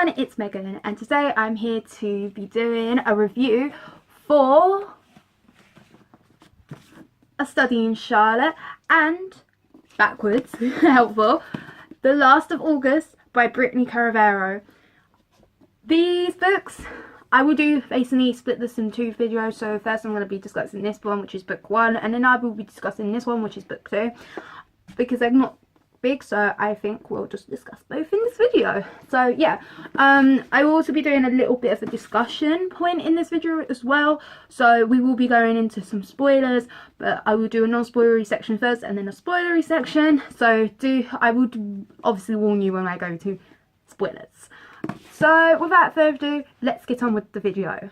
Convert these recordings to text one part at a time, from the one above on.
everyone, it's Megan, and today I'm here to be doing a review for A Study in Charlotte and, backwards, helpful, The Last of August by Brittany Caravero. These books, I will do basically split this in two videos. So first I'm going to be discussing this one, which is book 1, and then I will be discussing this one, which is book 2, because they're not big, so I think we'll just discuss both in this video. So yeah, I will also be doing a little bit of a discussion point in this video as well, so we will be going into some spoilers, but I will do a non-spoilery section first and then a spoilery section. So I would obviously warn you when I go to spoilers. So without further ado, let's get on with the video.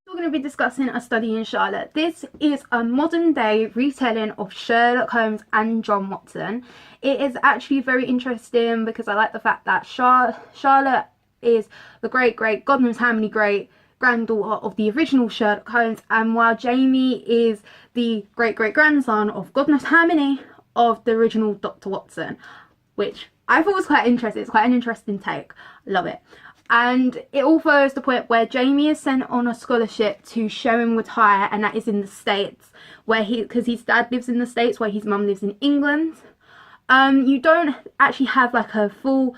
We're going to be discussing A Study in Charlotte. This is a modern day retelling of Sherlock Holmes and John Watson. It is actually very interesting because I like the fact that Charlotte is the great God knows how many great granddaughter of the original Sherlock Holmes, and while Jamie is the great grandson of God knows how many of the original Dr. Watson, which I thought was quite interesting. It's quite an interesting take. Love it. And it all follows the point where Jamie is sent on a scholarship to Sherringwood High, and that is in the States, where because his dad lives in the States, where his mum lives in England. You don't actually have like a full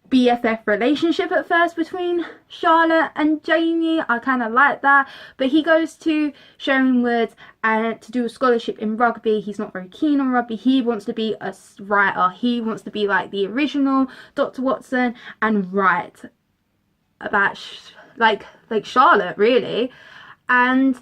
BFF relationship at first between Charlotte and Jamie. I kind of like that, but he goes to Sherringwood and to do a scholarship in rugby. He's not very keen on rugby. He wants to be a writer. He wants to be like the original Dr. Watson and write about like Charlotte really. And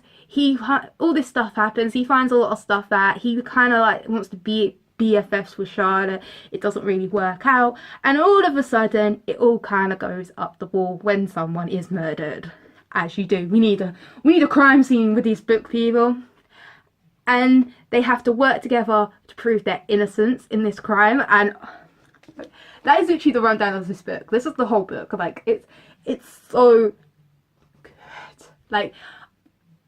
all this stuff happens. He finds a lot of stuff that he kind of like wants to be BFFs with Charlotte. It doesn't really work out, and all of a sudden it all kind of goes up the wall when someone is murdered, as you do. We need a crime scene with these book people, and they have to work together to prove their innocence in this crime. And that is literally the rundown of this book. This is the whole book. Like it's so good. Like,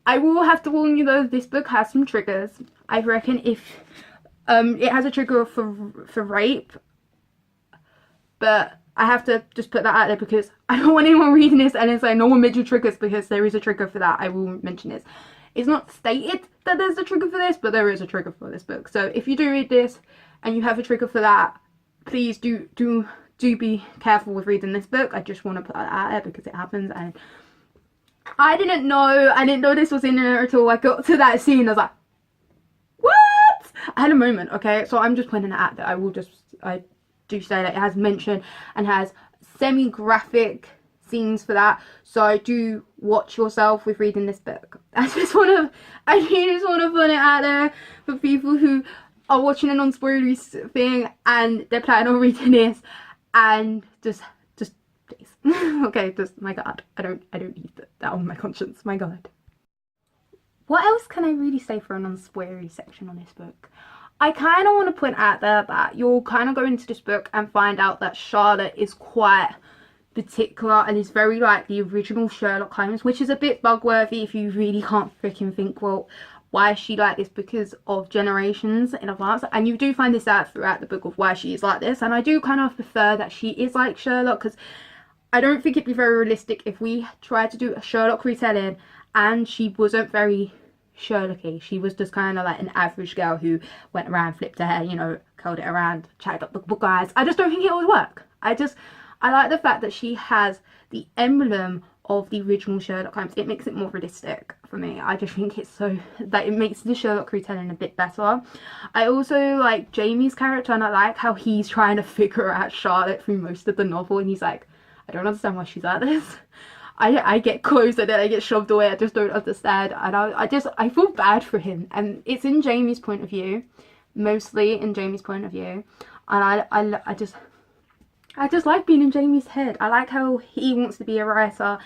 I will have to warn you though, this book has some triggers. I reckon if it has a trigger for rape, but I have to just put that out there because I don't want anyone reading this and it's like no one mentioned triggers, because there is a trigger for that. I will mention this. It's not stated that there's a trigger for this, but there is a trigger for this book. So if you do read this and you have a trigger for that, please do be careful with reading this book. I just want to put that out there because it happens, and I didn't know this was in there until I got to that scene. I was like, I had a moment, okay? So I'm just pointing it out that I do say that it has mention and has semi-graphic scenes for that. So do watch yourself with reading this book. I just want to put it out there for people who are watching a non-spoilery thing and they're planning on reading this, and just please. Okay, just, my God, I don't need that on my conscience, my God. What else can I really say for a non-spoilery section on this book? I kind of want to point out there that you'll kind of go into this book and find out that Charlotte is quite particular and is very like the original Sherlock Holmes, which is a bit bug-worthy if you really can't freaking think, well, why is she like this? Because of generations in advance. And you do find this out throughout the book of why she is like this. And I do kind of prefer that she is like Sherlock, because I don't think it'd be very realistic if we tried to do a Sherlock retelling and she wasn't very Sherlocky. She was just kind of like an average girl who went around, flipped her hair, you know, curled it around, chatted up the book guys. I just don't think it would work. I like the fact that she has the emblem of the original Sherlock Holmes. It makes it more realistic for me. I just think it's so that it makes the Sherlock retelling a bit better. I also like Jamie's character, and I like how he's trying to figure out Charlotte through most of the novel, and he's like, I don't understand why she's like this. I get close and then I get shoved away. I just don't understand, and I feel bad for him, and it's in Jamie's point of view, mostly in Jamie's point of view, and I just like being in Jamie's head. I like how he wants to be a writer,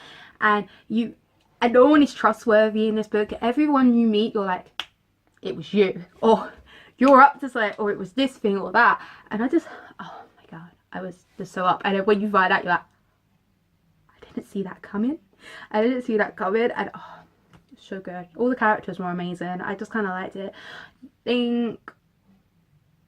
and no one is trustworthy in this book. Everyone you meet, you're like, it was you, or you're up to say, or it was this thing or that, and oh my God, I was just so up. And then when you find out, you're like, I didn't see that coming, and oh, it's so good. All the characters were amazing. I just kind of liked it. I think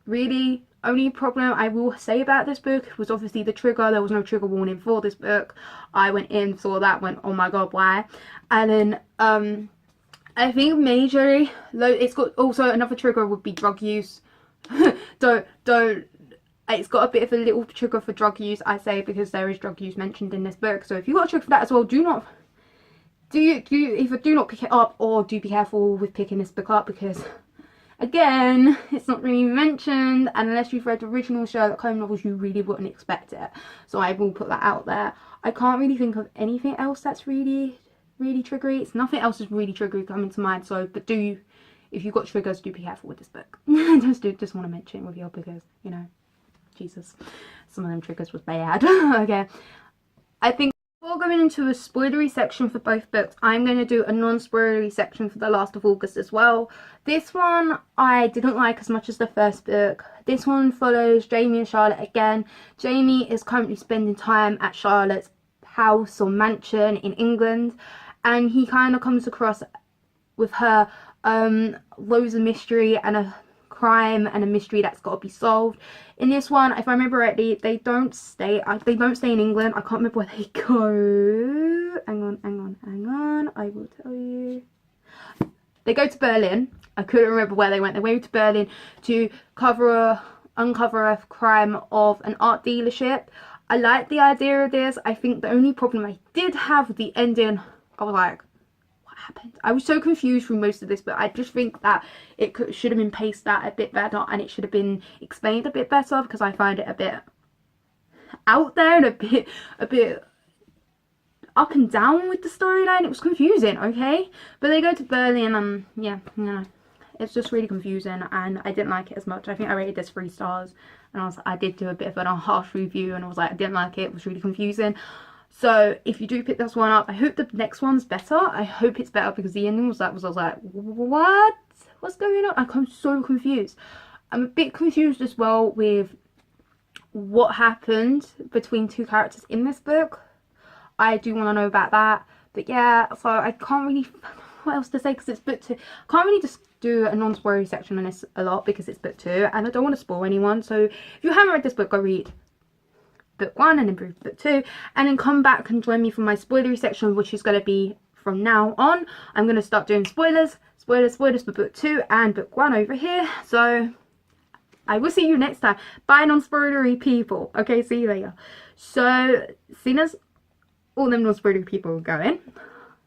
really only problem I will say about this book was obviously the trigger. There was no trigger warning for this book. I went in, saw that, went, oh my god, why? And then I think majorly, it's got also another trigger would be drug use. don't It's got a bit of a little trigger for drug use, I say, because there is drug use mentioned in this book. So if you've got a trigger for that as well, do not either do not pick it up, or do be careful with picking this book up, because again, it's not really mentioned, and unless you've read original Sherlock Holmes novels, you really wouldn't expect it. So I will put that out there. I can't really think of anything else that's really triggery. It's nothing else is really triggery coming to mind. So, but if you've got triggers, do be careful with this book. just want to mention it with you, because you know, Jesus, some of them triggers was bad. Okay, I think before going into a spoilery section for both books, I'm going to do a non-spoilery section for The Last of August as well. This one I didn't like as much as the first book. This one follows Jamie and Charlotte again. Jamie is currently spending time at Charlotte's house or mansion in England, and he kind of comes across with her loads of mystery and a crime and a mystery that's got to be solved. In this one, if I remember rightly, they don't stay in England. I can't remember where they go. Hang on, I will tell you. They go to Berlin. I couldn't remember where they went. They went to Berlin to uncover a crime of an art dealership. I like the idea of this. I think the only problem I did have with the ending, I was like, what happened? I was so confused through most of this, but I just think that it should have been paced out a bit better, and it should have been explained a bit better, because I find it a bit out there and a bit up and down with the storyline. It was confusing, okay? But they go to Berlin, and yeah, you know, it's just really confusing, and I didn't like it as much. I think I rated this 3 stars, and I did do a bit of a harsh review, and I was like, I didn't like it. It was really confusing. So if you do pick this one up, I hope the next one's better. I hope it's better, because the ending I was like, what? What's going on? I'm so confused. I'm a bit confused as well with what happened between 2 characters in this book. I do want to know about that. But yeah, so I can't really, what else to say, because it's book 2. I can't really just do a non-spoilery section on this a lot, because it's book 2, and I don't want to spoil anyone. So if you haven't read this book, go read book 1 and then read book 2, and then come back and join me for my spoilery section, which is going to be from now on. I'm going to start doing spoilers for book 2 and book 1 over here. So I will see you next time. Bye, non-spoilery people. Okay, see you later. So seeing as all them non-spoilery people are going,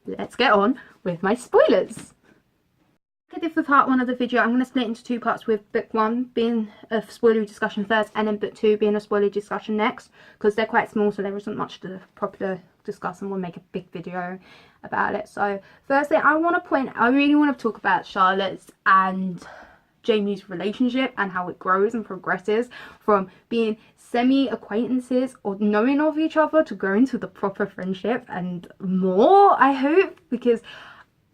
let's get on with my spoilers. Like I did for part 1 of the video, I'm going to split into 2 parts, with book 1 being a spoilery discussion first, and then book 2 being a spoilery discussion next, because they're quite small, so there isn't much to properly discuss, and we'll make a big video about it. So firstly, I really want to talk about Charlotte's and Jamie's relationship, and how it grows and progresses from being semi-acquaintances or knowing of each other to growing to the proper friendship and more, I hope, because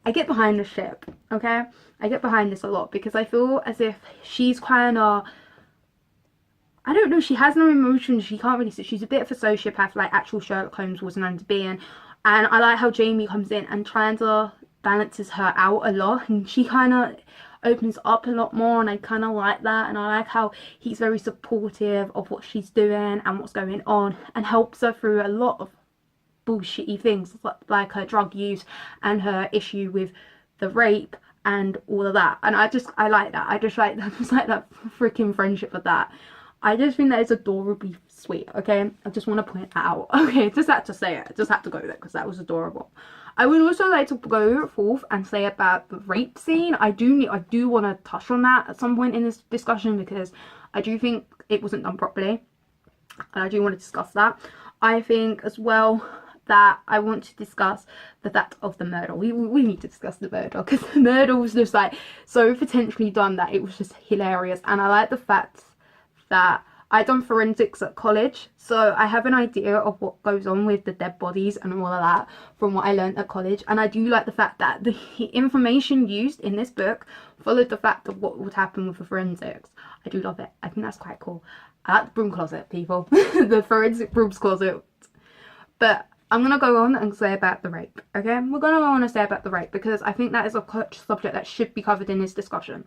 I get behind the ship, okay? I get behind this a lot, because I feel as if she's kind of, I don't know, she has no emotions, she can't really, she's a bit of a sociopath, like actual Sherlock Holmes was known to be, and I like how Jamie comes in and tries to balances her out a lot, and she kind of opens up a lot more, and I kind of like that, and I like how he's very supportive of what she's doing and what's going on, and helps her through a lot of bullshitty things, like her drug use and her issue with the rape and all of that. And I like that. I just like that freaking friendship with that. I just think that is adorably sweet, okay? I just want to point that out. Okay, just had to say it. Just had to go there, because that was adorable. I would also like to go forth and say about the rape scene. I do want to touch on that at some point in this discussion, because I do think it wasn't done properly, and I do want to discuss that. I think as well that I want to discuss the fact of the murder. We need to discuss the murder, because the murder was just like so potentially done that it was just hilarious. And I like the fact that I done forensics at college, so I have an idea of what goes on with the dead bodies and all of that from what I learned at college. And I do like the fact that the information used in this book followed the fact of what would happen with the forensics. I do love it. I think that's quite cool. I like the broom closet, people. The forensic brooms closet. But I'm going to go on and say about the rape, okay? We're going to go on and say about the rape, because I think that is a subject that should be covered in this discussion,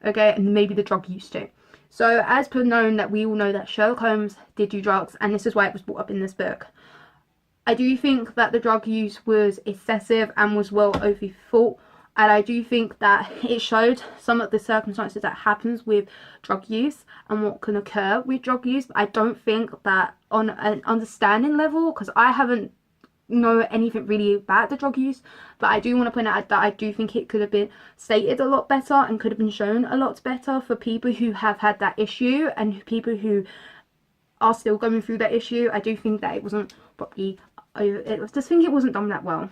okay? And maybe the drug use too. So as per known, that we all know that Sherlock Holmes did do drugs, and this is why it was brought up in this book. I do think that the drug use was excessive and was well overthought, and I do think that it showed some of the circumstances that happens with drug use and what can occur with drug use. But I don't think that on an understanding level, because I haven't know anything really about the drug use, but I do want to point out that I do think it could have been stated a lot better and could have been shown a lot better for people who have had that issue and people who are still going through that issue. I do think that it wasn't properly, just think it wasn't done that well.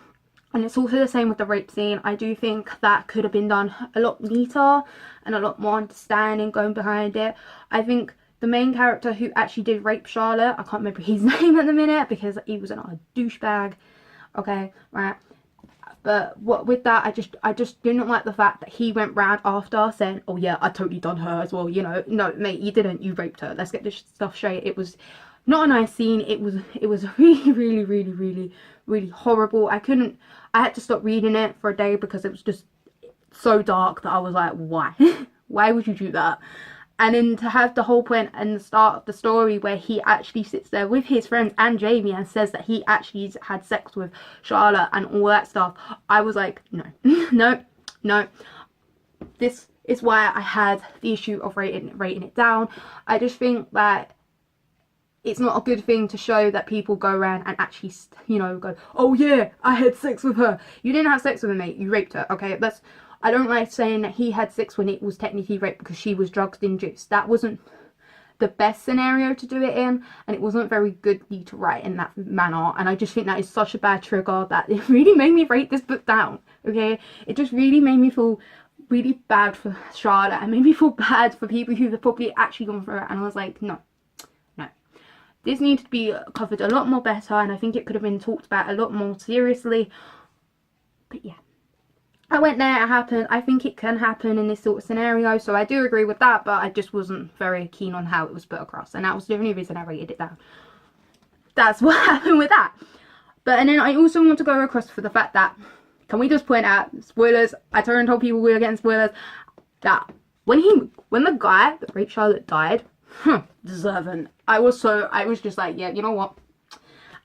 And it's also the same with the rape scene. I do think that could have been done a lot neater and a lot more understanding going behind it. I think the main character who actually did rape Charlotte, I can't remember his name at the minute because he was a douchebag. Okay, right. But what with that, I just didn't like the fact that he went round after saying, oh yeah, I totally done her as well, you know. No, mate, you didn't. You raped her. Let's get this stuff straight. It was not a nice scene. It was really horrible. I had to stop reading it for a day because it was just so dark that I was like, why? Why would you do that? And then to have the whole point and the start of the story where he actually sits there with his friends and Jamie and says that he actually had sex with Charlotte and all that stuff, I was like, no, no. This is why I had the issue of rating it down. I just think that it's not a good thing to show that people go around and actually, you know, go, oh yeah, I had sex with her. You didn't have sex with her, mate. You raped her. Okay, I don't like saying that he had sex when it was technically rape because she was drugged induced. That wasn't the best scenario to do it in, and it wasn't very good to write in that manner. And I just think that is such a bad trigger that it really made me write this book down. Okay, it just really made me feel really bad for Charlotte and made me feel bad for people who have probably actually gone through it. And I was like, no. This needed to be covered a lot more better, and I think it could have been talked about a lot more seriously. But yeah, I went there, it happened. I think it can happen in this sort of scenario, so I do agree with that, but I just wasn't very keen on how it was put across, and that was the only reason I rated it down. That's what happened with that. And then I also want to go across for the fact that, can we just point out, spoilers, I told people we were getting spoilers, that when the guy that raped Charlotte died, deserving. I was just like, yeah, you know what?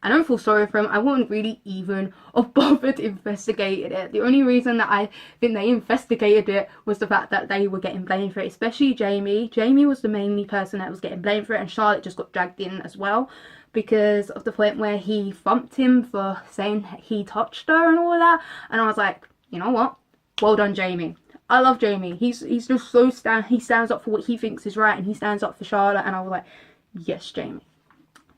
I don't feel sorry for him. I wouldn't really even have bothered investigating it. The only reason that I think they investigated it was the fact that they were getting blamed for it, especially Jamie. Jamie was the mainly person that was getting blamed for it, and Charlotte just got dragged in as well because of the point where he thumped him for saying he touched her and all of that. And I was like, you know what? Well done, Jamie. I love Jamie. He's just so he stands up for what he thinks is right, and he stands up for Charlotte. And I was like, yes, Jamie.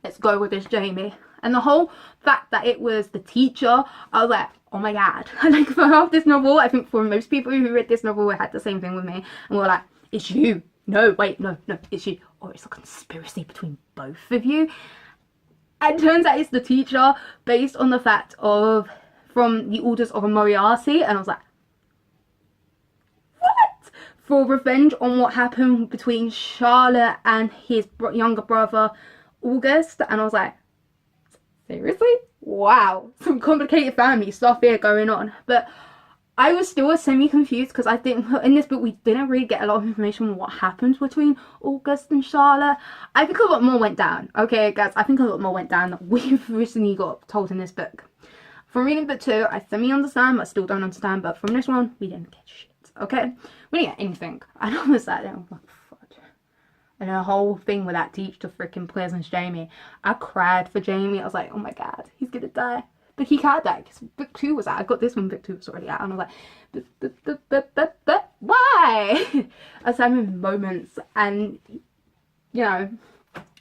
Let's go with this, Jamie. And the whole fact that it was the teacher, I was like, oh my god. Like, for half this novel, I think for most people who read this novel had the same thing with me. And we were like, it's you. No, wait, no, it's you. Or it's a conspiracy between both of you. And it turns out it's the teacher based on the fact of, from the orders of a Moriarty. And I was like, what? For revenge on what happened between Charlotte and his younger brother, August. And I was like, seriously? Wow, some complicated family stuff here going on. But I was still semi-confused because I think in this book we didn't really get a lot of information on what happened between August and Charlotte. I think a lot more went down. Okay, guys, I think a lot more went down that we've recently got told in this book. From reading book 2, I semi-understand, but I still don't understand. But from this one, we didn't get shit. Okay? We didn't get anything. And I was like, oh my god. And the whole thing with that teacher to freaking Pleasance Jamie. I cried for Jamie. I was like, oh my god, he's gonna die. But he can't die because book 2 was out. I got this one, book 2 was already out. And I was like, but why? I was having moments and, you know,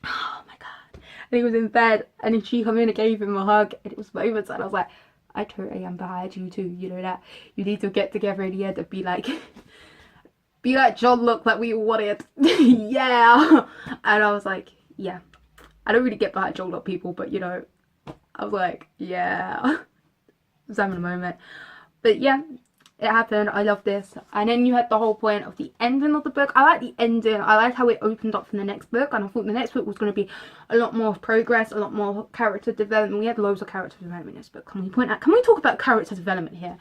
oh my god. And he was in bed and then she came in and gave him a hug. And it was moments and I was like, I totally am behind you too. You know that? You need to get together in the end and be like John Locke that we wanted. Yeah. And I was like, yeah. I don't really get behind John Locke people, but you know, I was like, yeah. I was having a moment. But yeah, it happened. I love this. And then you had the whole point of the ending of the book. I like the ending. I like how it opened up from the next book. And I thought the next book was going to be a lot more progress, a lot more character development. We had loads of character development in this book. Can we talk about character development here?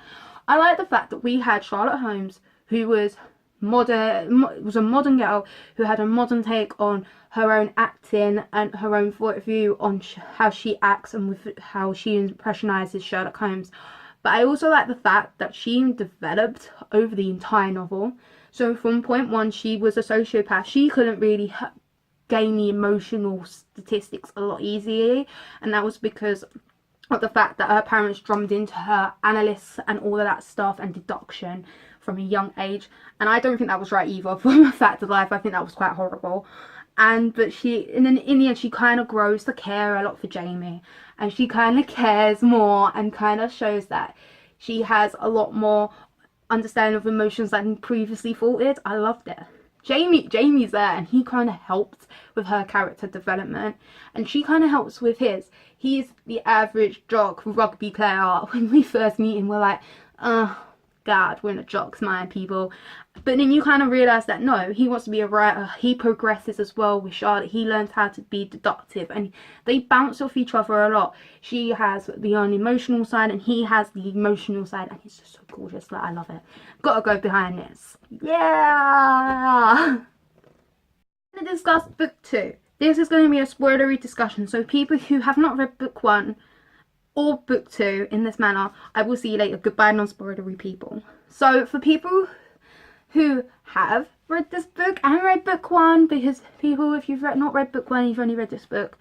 I like the fact that we had Sherlock Holmes, who was was a modern girl who had a modern take on her own acting and her own point of view on how she acts and with how she impressionizes Sherlock Holmes. But I also like the fact that she developed over the entire novel. So from point one, she was a sociopath. She couldn't really gain the emotional statistics a lot easily, and that was because of the fact that her parents drummed into her analysis and all of that stuff and deduction from a young age. And I don't think that was right either. From a fact of life, I think that was quite horrible. And then in the end, she kind of grows to care a lot for Jamie, and she kind of cares more and kind of shows that she has a lot more understanding of emotions than previously thought it. I loved it. Jamie's there, and he kind of helped with her character development, and she kind of helps with his. He's the average jock rugby player. When we first meet him, we're like, God, we're in a jock's mind, people. But then you kind of realise that no, he wants to be a writer. He progresses as well with Charlotte. He learns how to be deductive, and they bounce off each other a lot. She has the unemotional side, and he has the emotional side, and he's just so gorgeous. Like, I love it. Gotta go behind this. Yeah! I'm going to discuss book 2. This is going to be a spoilery discussion, so people who have not read book 1 or book 2 in this manner, I will see you later. Goodbye, non-spoilery people. So for people who have read this book and read book 1, because people, if you've not read book 1, you've only read this book,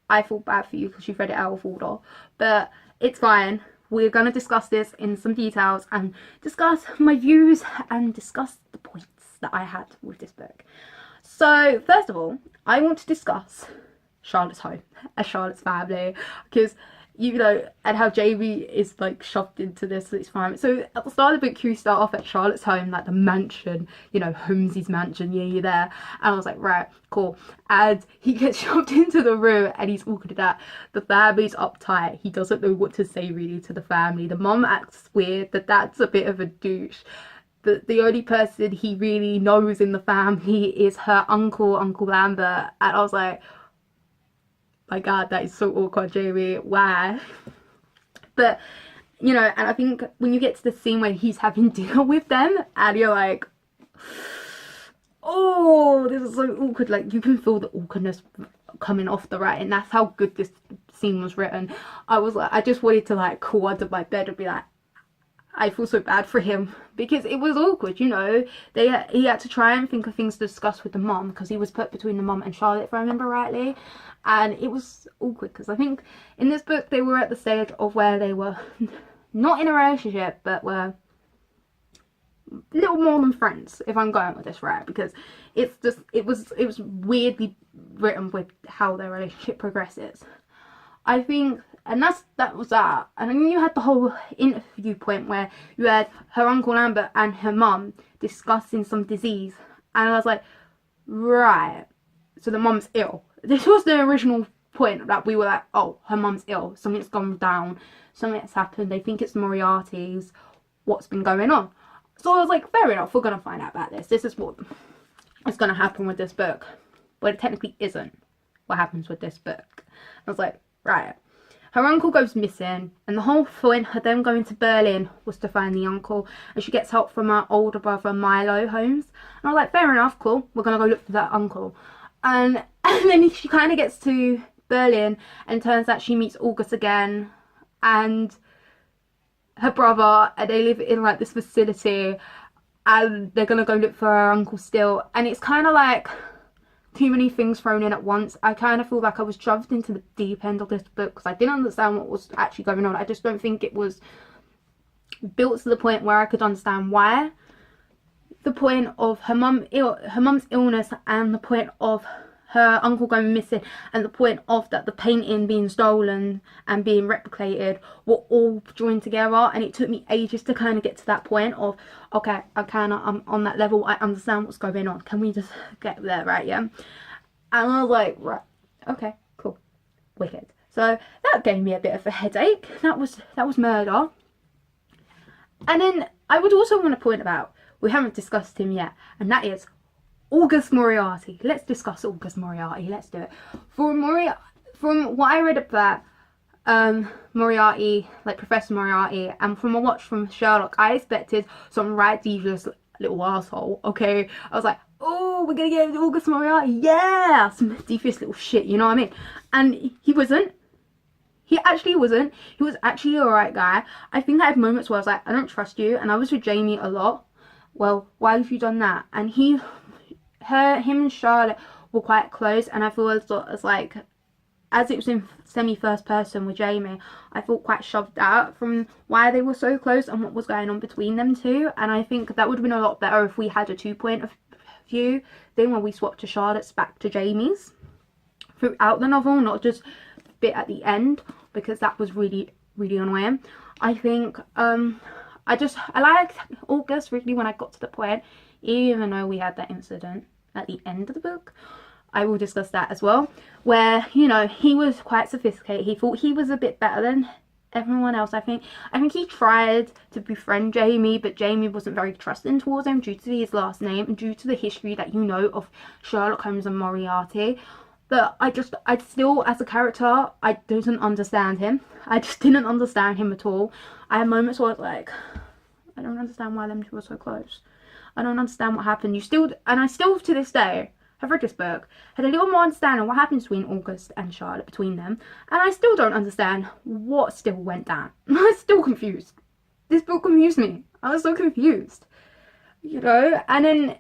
I feel bad for you because you've read it out of order, but it's fine. We're going to discuss this in some details and discuss my views and discuss the points that I had with this book. So first of all, I want to discuss Charlotte's home and Charlotte's family, because you know, and how Jamie is like shoved into this environment. So at the start of the book, you start off at Charlotte's home, like the mansion, you know, Holmes's mansion. Yeah, you're there, and I was like, right, cool. And he gets shoved into the room, and he's awkward at that. The family's uptight. He doesn't know what to say really to the family. The mum acts weird. The dad's a bit of a douche. The only person he really knows in the family is her uncle, Uncle Lambert. And I was like, my God, that is so awkward, Jamie. Why? But, you know, and I think when you get to the scene where he's having dinner with them, and you're like, oh, this is so awkward. Like, you can feel the awkwardness coming off the writing. That's how good this scene was written. I was like, I just wanted to like crawl under my bed and be like, I feel so bad for him, because it was awkward, you know. He had to try and think of things to discuss with the mum, because he was put between the mum and Charlotte, if I remember rightly. And it was awkward, because I think in this book they were at the stage of where they were not in a relationship, but were little more than friends, if I'm going with this right, because it's just, it was weirdly written with how their relationship progresses, I think. And that was that. And then you had the whole interview point where you had her Uncle Lambert and her mum discussing some disease. And I was like, right, so the mum's ill. This was the original point that we were like, oh, her mum's ill. Something's gone down. Something's happened. They think it's Moriarty's. What's been going on? So I was like, fair enough, we're going to find out about this. This is what is going to happen with this book. But it technically isn't what happens with this book. I was like, right. Her uncle goes missing, and the whole point of them going to Berlin was to find the uncle, and she gets help from her older brother Milo Holmes. And I was like, fair enough, cool, we're gonna go look for that uncle. And then she kind of gets to Berlin, and turns out she meets August again and her brother, and they live in like this facility, and they're gonna go look for her uncle still. And it's kind of like too many things thrown in at once. I kind of feel like I was shoved into the deep end of this book, because I didn't understand what was actually going on. I just don't think it was built to the point where I could understand why. The point of her mum's illness, and the point of her uncle going missing, and the point of that the painting being stolen and being replicated were all joined together. And it took me ages to kind of get to that point of, okay, I'm on that level, I understand what's going on, can we just get there, right? Yeah. And I was like, right, okay, cool, wicked. So that gave me a bit of a headache. That was murder. And then I would also want to point out, we haven't discussed him yet, and that is August Moriarty. Let's discuss August Moriarty. Let's do it. From what I read about Moriarty, like Professor Moriarty, and from a watch from Sherlock, I expected some right devious little asshole, okay? I was like, oh, we're gonna get August Moriarty, yeah, some devious little shit, you know what I mean? And he wasn't. He actually wasn't. He was actually a alright guy. I think I had moments where I was like, I don't trust you, and I was with Jamie a lot. Well, why have you done that? And him and Charlotte were quite close, and I feel as like, as it was in semi-first person with Jamie, I felt quite shoved out from why they were so close and what was going on between them two. And I think that would have been a lot better if we had a 2 point of view thing where we swapped to Charlotte's back to Jamie's throughout the novel, not just bit at the end, because that was really annoying. I think I liked August really when I got to the point, even though we had that incident at the end of the book. I will discuss that as well, where, you know, he was quite sophisticated. He thought he was a bit better than everyone else. I think he tried to befriend Jamie, but Jamie wasn't very trusting towards him due to his last name and due to the history that, you know, of Sherlock Holmes and Moriarty. But I still, as a character, I didn't understand him. I just didn't understand him at all. I had moments where I was like, I don't understand why them two were so close. I don't understand what happened. And I still, to this day, have read this book, had a little more understanding what happened between August and Charlotte, between them. And I still don't understand what still went down. I'm still confused. This book confused me. I was so confused. You know? And then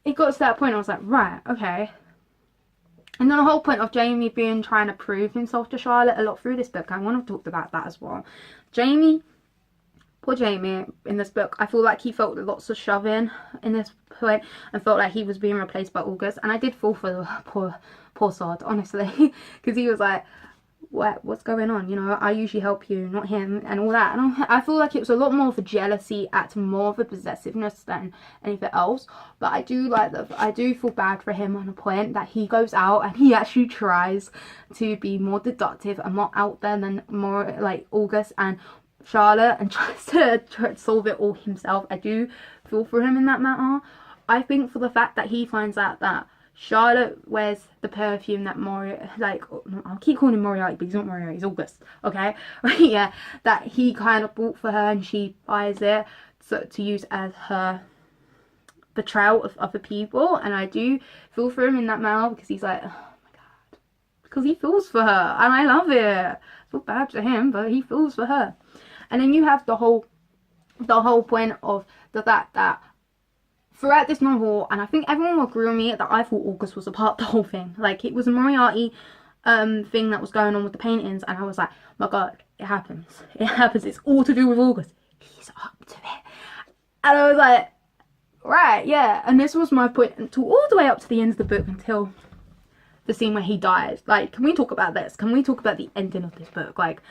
it got to that point, I was like, right, okay. And then the whole point of Jamie trying to prove himself to Charlotte a lot through this book. I want to talk about that as well. Poor Jamie, in this book, I feel like he felt lots of shoving in this point and felt like he was being replaced by August. And I did fall for the poor sod, honestly, because he was like, what's going on? You know, I usually help you, not him, and all that. And I feel like it was a lot more of a jealousy, more of a possessiveness than anything else. But I do like that. I do feel bad for him on a point that he goes out and he actually tries to be more deductive and more out there than more like August and Charlotte, and tries to solve it all himself. I do feel for him in that matter. I think for the fact that he finds out that Charlotte wears the perfume that I'll keep calling him Moriarty, but he's not Moriarty, he's August, okay? Yeah, that he kind of bought for her and she buys it to use as her betrayal of other people. And I do feel for him in that matter, because he's like, oh my god, because he feels for her, and I love it. I feel bad for him, but he feels for her. And then you have the whole point of the fact that throughout this novel, and I think everyone will agree with me, that I thought August was a part of the whole thing. Like, it was a Moriarty thing that was going on with the paintings, and I was like, my god, it happens. It happens. It's all to do with August. He's up to it. And I was like, right, yeah. And this was my point until all the way up to the end of the book, until the scene where he dies. Like, can we talk about this? Can we talk about the ending of this book? Like,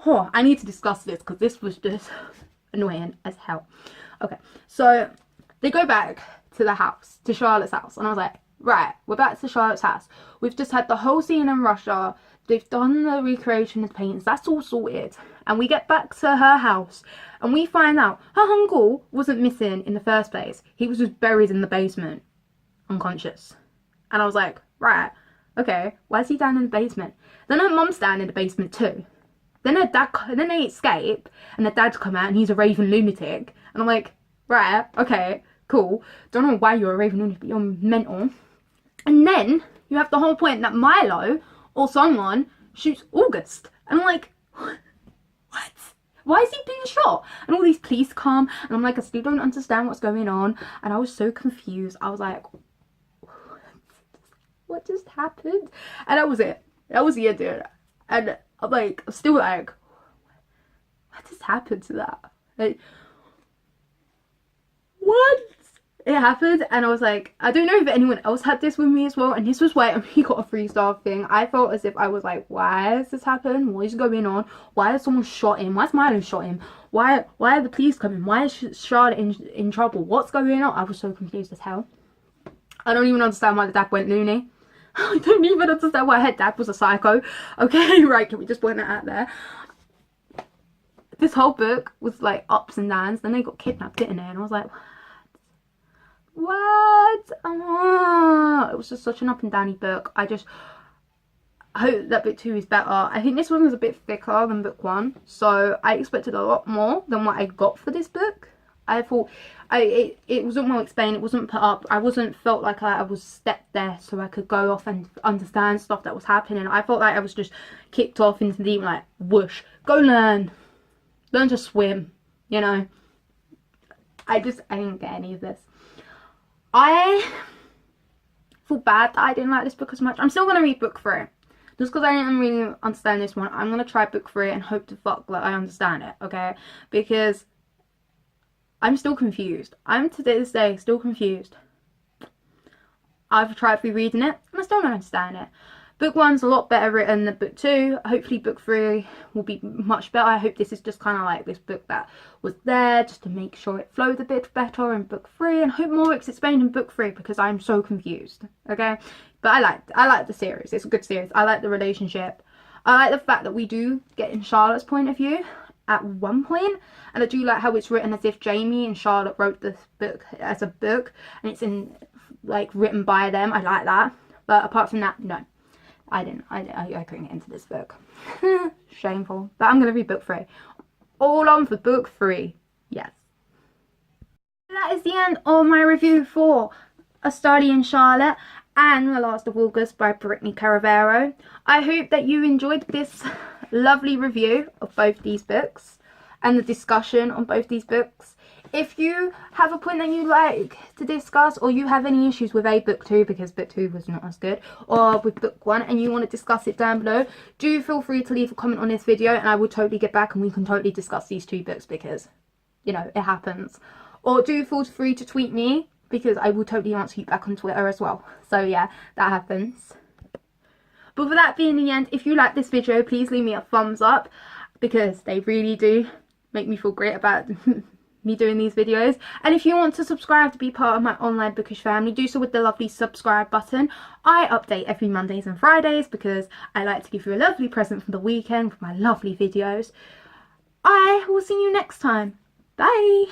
oh, I need to discuss this, because this was just annoying as hell. Okay, so they go back to the house, to Charlotte's house, and I was like, right, we're back to Charlotte's house. We've just had the whole scene in Russia. They've done the recreation of the paintings. That's all sorted. And we get back to her house, and we find out her uncle wasn't missing in the first place. He was just buried in the basement, unconscious. And I was like, right, okay, why is he down in the basement? Then her mum's down in the basement too. Then her dad, then they escape, and her dad's come out, and he's a raving lunatic. And I'm like, right, okay, cool. Don't know why you're a raving lunatic, but you're mental. And then you have the whole point that Milo or someone shoots August. And I'm like, what? Why is he being shot? And all these police come, and I'm like, I still don't understand what's going on. And I was so confused. I was like, what just happened? And that was it. That was the end, dude. And I'm like, I'm still like, what just happened to that? Like, what? It happened, and I was like, I don't know if anyone else had this with me as well, and this was why he got a 3-star thing. I felt as if I was like, why has this happened? What is going on? Why has someone shot him? Why has Milo shot him? Why are the police coming? Why is Charlotte in trouble? What's going on? I was so confused as hell. I don't even understand why the dad went loony. I don't even understand why her dad was a psycho. Okay, right, can we just point that out there? This whole book was like ups and downs. Then they got kidnapped, didn't they? And I was like, what? Oh, it was just such an up and downy book. I just hope that book 2 is better. I think this one was a bit thicker than book 1, so I expected a lot more than what I got for this book. I thought it wasn't well explained, it wasn't put up, I wasn't felt like I was stepped there so I could go off and understand stuff that was happening. I felt like I was just kicked off into the deep, like, whoosh, go learn to swim, you know. I didn't get any of this. I feel bad that I didn't like this book as much. I'm still going to read book 3. Just because I didn't really understand this one, I'm going to try book 3 and hope to fuck like I understand it, okay? Because I'm still confused. I'm to this day still confused. I've tried rereading it and I still don't understand it. Book 1's a lot better written than book 2. Hopefully book 3 will be much better. I hope this is just kind of like this book that was there just to make sure it flowed a bit better in book 3, and hope more is explained in book 3 because I'm so confused, okay? But I like the series. It's a good series. I like the relationship. I like the fact that we do get in Charlotte's point of view at one point, and I do like how it's written as if Jamie and Charlotte wrote this book as a book and it's in like written by them. I like that. But apart from that, no. I couldn't get into this book. Shameful. But I'm going to read book 3. All on for book 3. Yes. That is the end of my review for A Study in Charlotte and The Last of August by Brittany Caravero. I hope that you enjoyed this lovely review of both these books and the discussion on both these books. If you have a point that you'd like to discuss, or you have any issues with book 2 because book 2 was not as good, or with book 1 and you want to discuss it down below, do feel free to leave a comment on this video and I will totally get back and we can totally discuss these 2 books because, you know, it happens. Or do feel free to tweet me because I will totally answer you back on Twitter as well. So yeah, that happens. But for that being the end, if you like this video, please leave me a thumbs up because they really do make me feel great about me doing these videos. And if you want to subscribe to be part of my online bookish family, do so with the lovely subscribe button. I update every Mondays and Fridays because I like to give you a lovely present for the weekend with my lovely videos. I will see you next time. Bye.